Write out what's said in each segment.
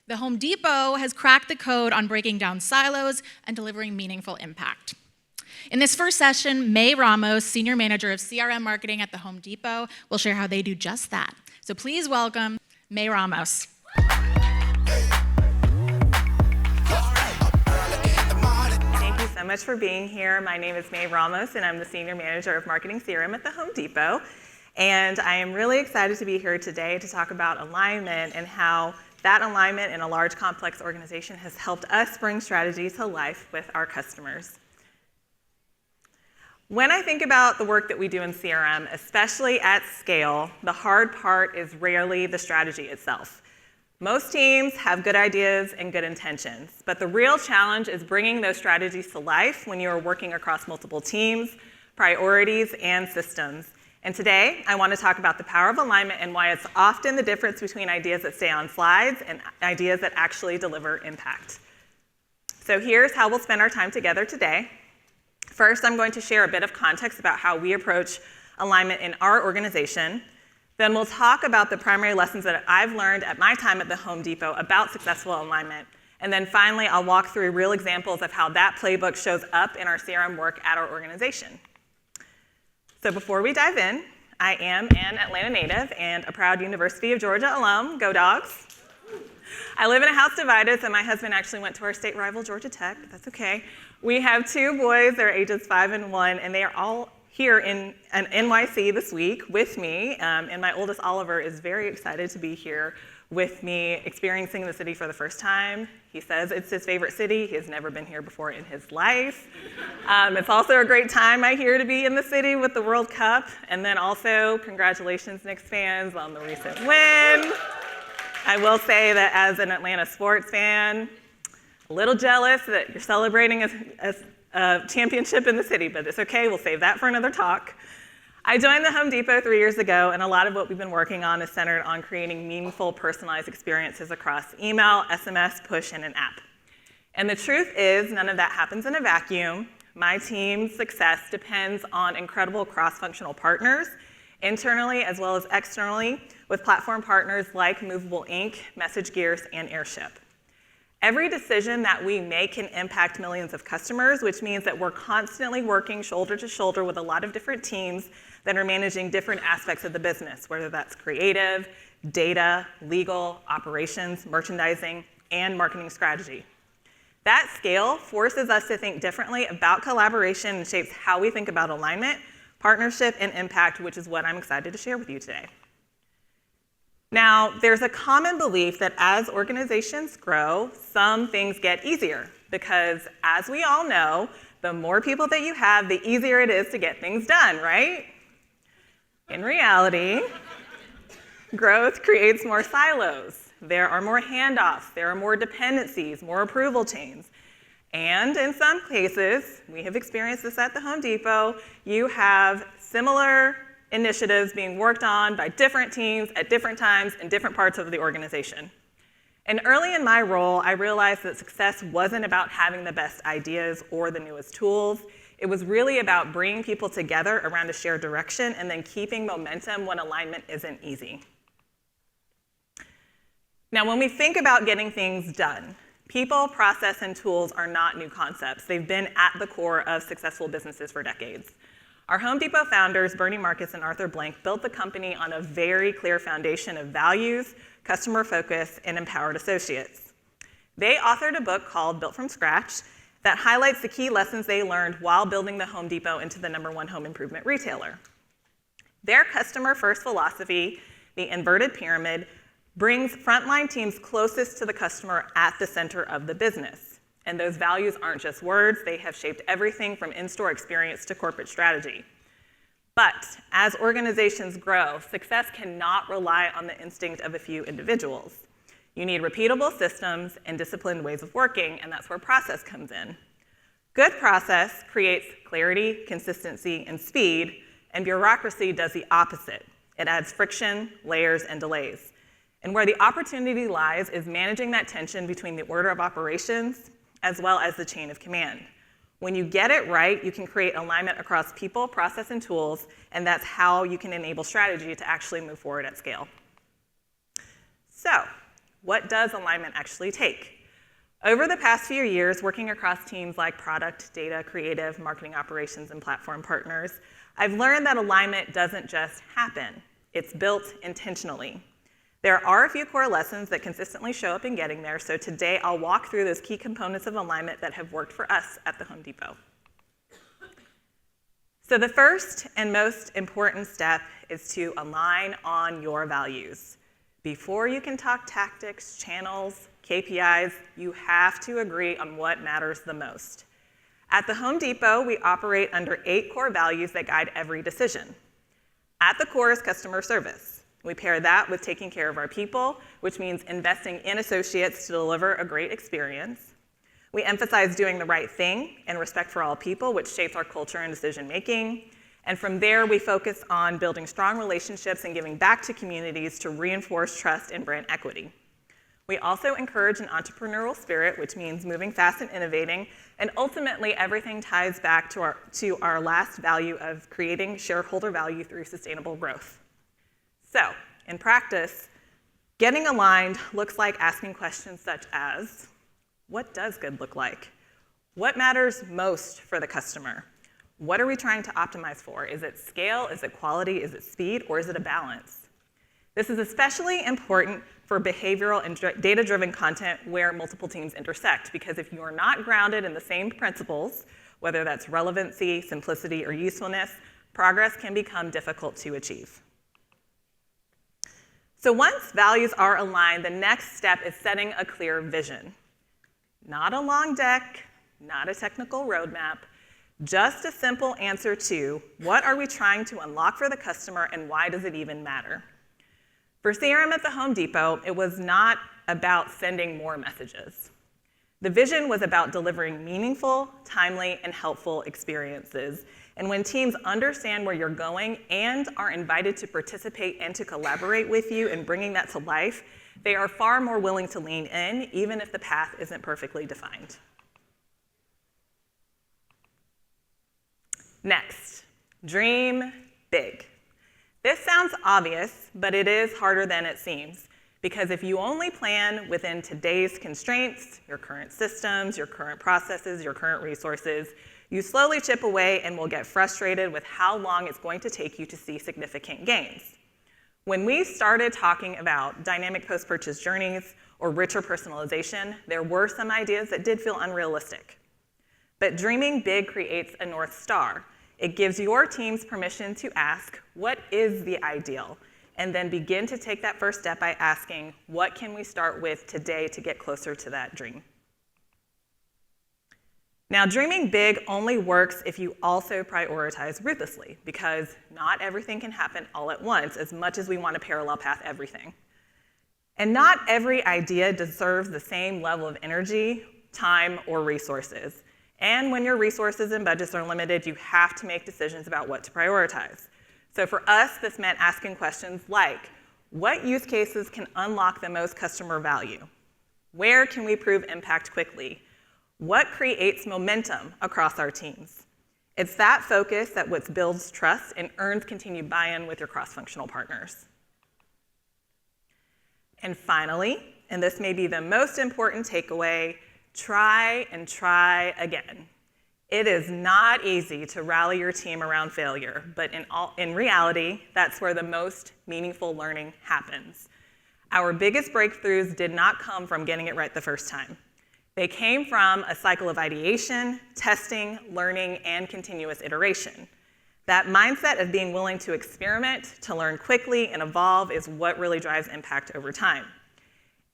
The Home Depot has cracked the code on breaking down silos and delivering meaningful impact. In this first session, May Ramos, Senior Manager of CRM Marketing at the Home Depot, will share how they do just that. So please welcome May Ramos. Thank you so much for being here. My name is May Ramos, and I'm the Senior Manager of Marketing CRM at the Home Depot. And I am really excited to be here today to talk about alignment and how that alignment in a large, complex organization has helped us bring strategy to life with our customers. When I think about the work that we do in CRM, especially at scale, the hard part is rarely the strategy itself. Most teams have good ideas and good intentions, but the real challenge is bringing those strategies to life when you are working across multiple teams, priorities, and systems. And today, I want to talk about the power of alignment and why it's often the difference between ideas that stay on slides and ideas that actually deliver impact. So here's how we'll spend our time together today. First, I'm going to share a bit of context about how we approach alignment in our organization. Then we'll talk about the primary lessons that I've learned at my time at the Home Depot about successful alignment. And then finally, I'll walk through real examples of how that playbook shows up in our CRM work at our organization. So before we dive in, I am an Atlanta native and a proud University of Georgia alum. Go Dogs. I live in a house divided, so my husband actually went to our state rival, Georgia Tech, but that's okay. We have two boys, they're ages 5 and 1, and they are all here in an NYC this week with me, and my oldest, Oliver, is very excited to be here with me, experiencing the city for the first time. He says it's his favorite city. He has never been here before in his life. It's also a great time, I hear, to be in the city with the World Cup. And then also, congratulations, Knicks fans, on the recent win. I will say that as an Atlanta sports fan, a little jealous that you're celebrating a championship in the city, but it's okay. We'll save that for another talk. I joined the Home Depot 3 years ago, and a lot of what we've been working on is centered on creating meaningful, personalized experiences across email, SMS, push, and an app. And the truth is, none of that happens in a vacuum. My team's success depends on incredible cross-functional partners, internally as well as externally, with platform partners like Movable Inc., MessageGears, and Airship. Every decision that we make can impact millions of customers, which means that we're constantly working shoulder to shoulder with a lot of different teams that are managing different aspects of the business, whether that's creative, data, legal, operations, merchandising, and marketing strategy. That scale forces us to think differently about collaboration and shapes how we think about alignment, partnership, and impact, which is what I'm excited to share with you today. Now, there's a common belief that as organizations grow, some things get easier because, as we all know, the more people that you have, the easier it is to get things done, right? In reality, growth creates more silos. There are more handoffs, there are more dependencies, more approval chains. And in some cases, we have experienced this at the Home Depot, you have similar initiatives being worked on by different teams at different times in different parts of the organization. And early in my role, I realized that success wasn't about having the best ideas or the newest tools. It was really about bringing people together around a shared direction and then keeping momentum when alignment isn't easy. Now, when we think about getting things done, people, process, and tools are not new concepts. They've been at the core of successful businesses for decades. Our Home Depot founders, Bernie Marcus and Arthur Blank, built the company on a very clear foundation of values, customer focus, and empowered associates. They authored a book called Built from Scratch that highlights the key lessons they learned while building the Home Depot into the #1 home improvement retailer. Their customer-first philosophy, the inverted pyramid, brings frontline teams closest to the customer at the center of the business. And those values aren't just words, they have shaped everything from in-store experience to corporate strategy. But as organizations grow, success cannot rely on the instinct of a few individuals. You need repeatable systems and disciplined ways of working, and that's where process comes in. Good process creates clarity, consistency, and speed, and bureaucracy does the opposite. It adds friction, layers, and delays. And where the opportunity lies is managing that tension between the order of operations as well as the chain of command. When you get it right, you can create alignment across people, process, and tools, and that's how you can enable strategy to actually move forward at scale. So, what does alignment actually take? Over the past few years, working across teams like product, data, creative, marketing operations, and platform partners, I've learned that alignment doesn't just happen. It's built intentionally. There are a few core lessons that consistently show up in getting there, so today I'll walk through those key components of alignment that have worked for us at the Home Depot. So the first and most important step is to align on your values. Before you can talk tactics, channels, KPIs, you have to agree on what matters the most. At the Home Depot, we operate under 8 core values that guide every decision. At the core is customer service. We pair that with taking care of our people, which means investing in associates to deliver a great experience. We emphasize doing the right thing and respect for all people, which shapes our culture and decision making. And from there, we focus on building strong relationships and giving back to communities to reinforce trust and brand equity. We also encourage an entrepreneurial spirit, which means moving fast and innovating, and ultimately everything ties back to our last value of creating shareholder value through sustainable growth. So, in practice, getting aligned looks like asking questions such as, what does good look like? What matters most for the customer? What are we trying to optimize for? Is it scale? Is it quality? Is it speed? Or is it a balance? This is especially important for behavioral and data-driven content where multiple teams intersect, because if you are not grounded in the same principles, whether that's relevancy, simplicity, or usefulness, progress can become difficult to achieve. So once values are aligned, the next step is setting a clear vision. Not a long deck, not a technical roadmap, just a simple answer to what are we trying to unlock for the customer and why does it even matter? For CRM at the Home Depot, it was not about sending more messages. The vision was about delivering meaningful, timely, and helpful experiences. And when teams understand where you're going and are invited to participate and to collaborate with you in bringing that to life, they are far more willing to lean in, even if the path isn't perfectly defined. Next, dream big. This sounds obvious, but it is harder than it seems, because if you only plan within today's constraints, your current systems, your current processes, your current resources, you slowly chip away and will get frustrated with how long it's going to take you to see significant gains. When we started talking about dynamic post-purchase journeys or richer personalization, there were some ideas that did feel unrealistic. But dreaming big creates a North Star. It gives your teams permission to ask, what is the ideal? And then begin to take that first step by asking, what can we start with today to get closer to that dream? Now, dreaming big only works if you also prioritize ruthlessly, because not everything can happen all at once, as much as we want to parallel path everything. And not every idea deserves the same level of energy, time, or resources. And when your resources and budgets are limited, you have to make decisions about what to prioritize. So for us, this meant asking questions like, what use cases can unlock the most customer value? Where can we prove impact quickly? What creates momentum across our teams? It's that focus that what builds trust and earns continued buy-in with your cross-functional partners. And finally, and this may be the most important takeaway, try and try again. It is not easy to rally your team around failure, but in reality, that's where the most meaningful learning happens. Our biggest breakthroughs did not come from getting it right the first time. They came from a cycle of ideation, testing, learning, and continuous iteration. That mindset of being willing to experiment, to learn quickly, and evolve is what really drives impact over time.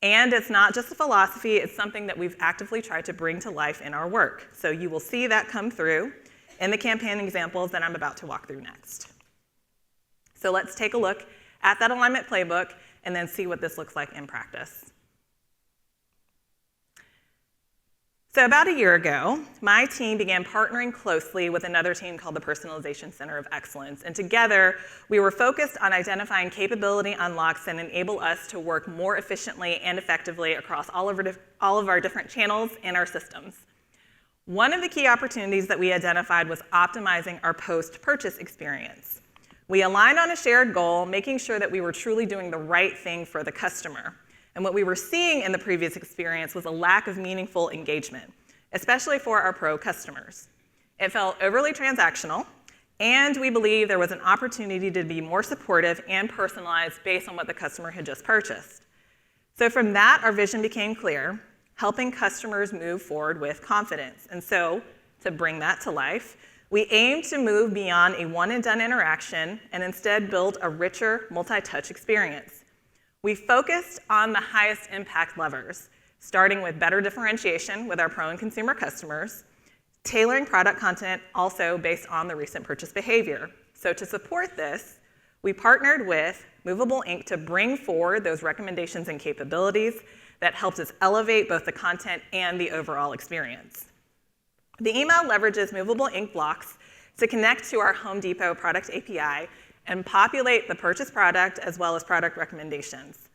And it's not just a philosophy, it's something that we've actively tried to bring to life in our work. So you will see that come through in the campaign examples that I'm about to walk through next. So let's take a look at that alignment playbook and then see what this looks like in practice. So about a year ago, my team began partnering closely with another team called the Personalization Center of Excellence. And together, we were focused on identifying capability unlocks that enable us to work more efficiently and effectively across all of our different channels and our systems. One of the key opportunities that we identified was optimizing our post-purchase experience. We aligned on a shared goal, making sure that we were truly doing the right thing for the customer. And what we were seeing in the previous experience was a lack of meaningful engagement, especially for our pro customers. It felt overly transactional, and we believe there was an opportunity to be more supportive and personalized based on what the customer had just purchased. So from that, our vision became clear, helping customers move forward with confidence. And so, to bring that to life, we aimed to move beyond a one-and-done interaction and instead build a richer, multi-touch experience. We focused on the highest impact levers, starting with better differentiation with our pro and consumer customers, tailoring product content also based on the recent purchase behavior. So to support this, we partnered with Movable Inc. to bring forward those recommendations and capabilities that helped us elevate both the content and the overall experience. The email leverages Movable Ink blocks to connect to our Home Depot product API and populate the purchased product as well as product recommendations.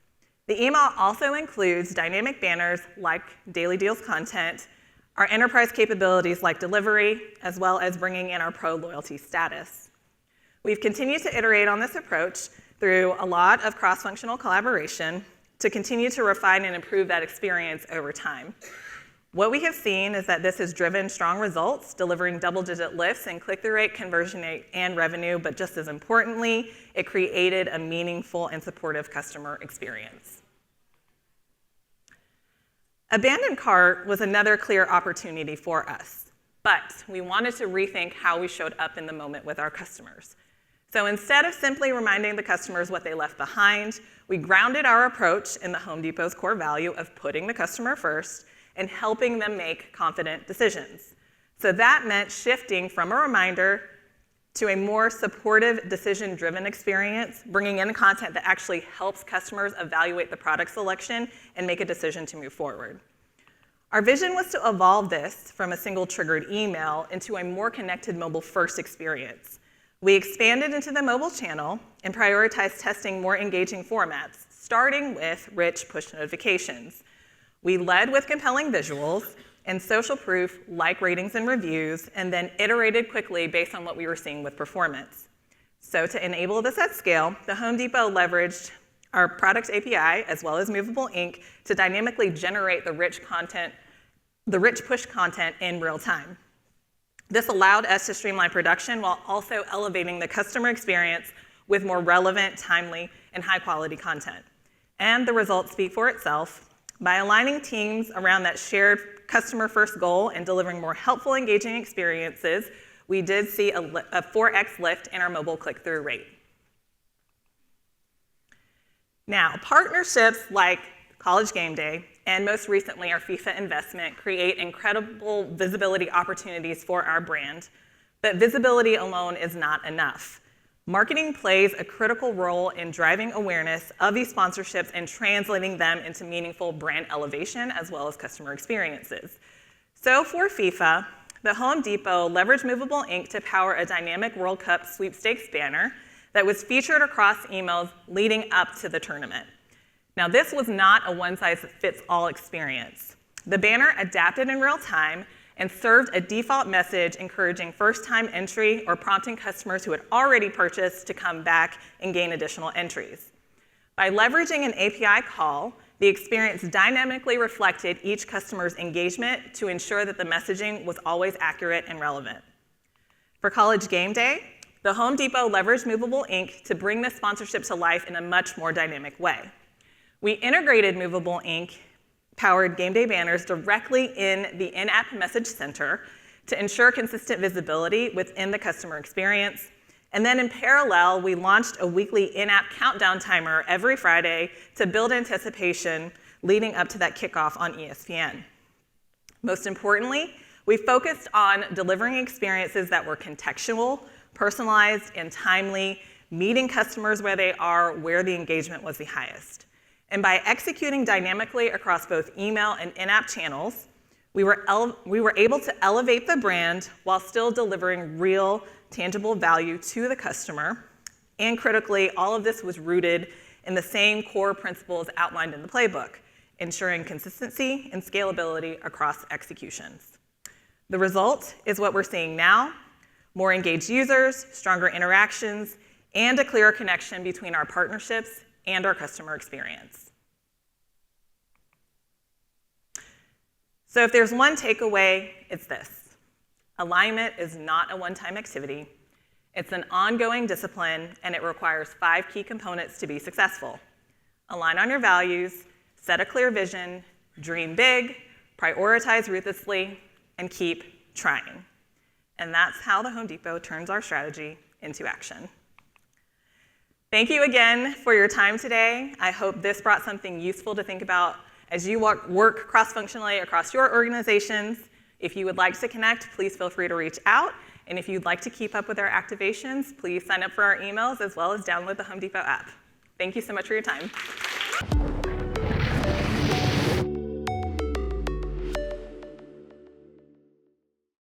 The email also includes dynamic banners like daily deals content, our enterprise capabilities like delivery, as well as bringing in our pro loyalty status. We've continued to iterate on this approach through a lot of cross-functional collaboration to continue to refine and improve that experience over time. What we have seen is that this has driven strong results, delivering double-digit lifts in click-through rate, conversion rate, and revenue, but just as importantly, it created a meaningful and supportive customer experience. Abandoned cart was another clear opportunity for us, but we wanted to rethink how we showed up in the moment with our customers. So instead of simply reminding the customers what they left behind, we grounded our approach in the Home Depot's core value of putting the customer first and helping them make confident decisions. So that meant shifting from a reminder to a more supportive, decision-driven experience, bringing in content that actually helps customers evaluate the product selection and make a decision to move forward. Our vision was to evolve this from a single triggered email into a more connected mobile-first experience. We expanded into the mobile channel and prioritized testing more engaging formats, starting with rich push notifications. We led with compelling visuals and social proof like ratings and reviews, and then iterated quickly based on what we were seeing with performance. So to enable this at scale, the Home Depot leveraged our product API as well as Movable Ink to dynamically generate the rich push content in real time. This allowed us to streamline production while also elevating the customer experience with more relevant, timely, and high-quality content. And the results speak for itself. By aligning teams around that shared customer-first goal and delivering more helpful, engaging experiences, we did see a 4x lift in our mobile click-through rate. Now, partnerships like College Game Day and most recently our FIFA investment create incredible visibility opportunities for our brand, but visibility alone is not enough. Marketing plays a critical role in driving awareness of these sponsorships and translating them into meaningful brand elevation as well as customer experiences. So for FIFA, the Home Depot leveraged Movable Ink to power a dynamic World Cup sweepstakes banner that was featured across emails leading up to the tournament. Now, this was not a one-size-fits-all experience. The banner adapted in real time and served a default message encouraging first-time entry or prompting customers who had already purchased to come back and gain additional entries. By leveraging an API call, the experience dynamically reflected each customer's engagement to ensure that the messaging was always accurate and relevant. For College Game Day, the Home Depot leveraged Movable Ink to bring the sponsorship to life in a much more dynamic way. We integrated Movable Ink powered game day banners directly in the in-app message center to ensure consistent visibility within the customer experience. And then in parallel, we launched a weekly in-app countdown timer every Friday to build anticipation leading up to that kickoff on ESPN. Most importantly, we focused on delivering experiences that were contextual, personalized, and timely, meeting customers where they are, where the engagement was the highest. And by executing dynamically across both email and in-app channels, we were able to elevate the brand while still delivering real, tangible value to the customer. And critically, all of this was rooted in the same core principles outlined in the playbook, ensuring consistency and scalability across executions. The result is what we're seeing now: more engaged users, stronger interactions, and a clearer connection between our partnerships and our customer experience. So if there's one takeaway, it's this. Alignment is not a one-time activity. It's an ongoing discipline, and it requires 5 key components to be successful. Align on your values, set a clear vision, dream big, prioritize ruthlessly, and keep trying. And that's how the Home Depot turns our strategy into action. Thank you again for your time today. I hope this brought something useful to think about as you work cross-functionally across your organizations. If you would like to connect, please feel free to reach out. And if you'd like to keep up with our activations, please sign up for our emails as well as download the Home Depot app. Thank you so much for your time.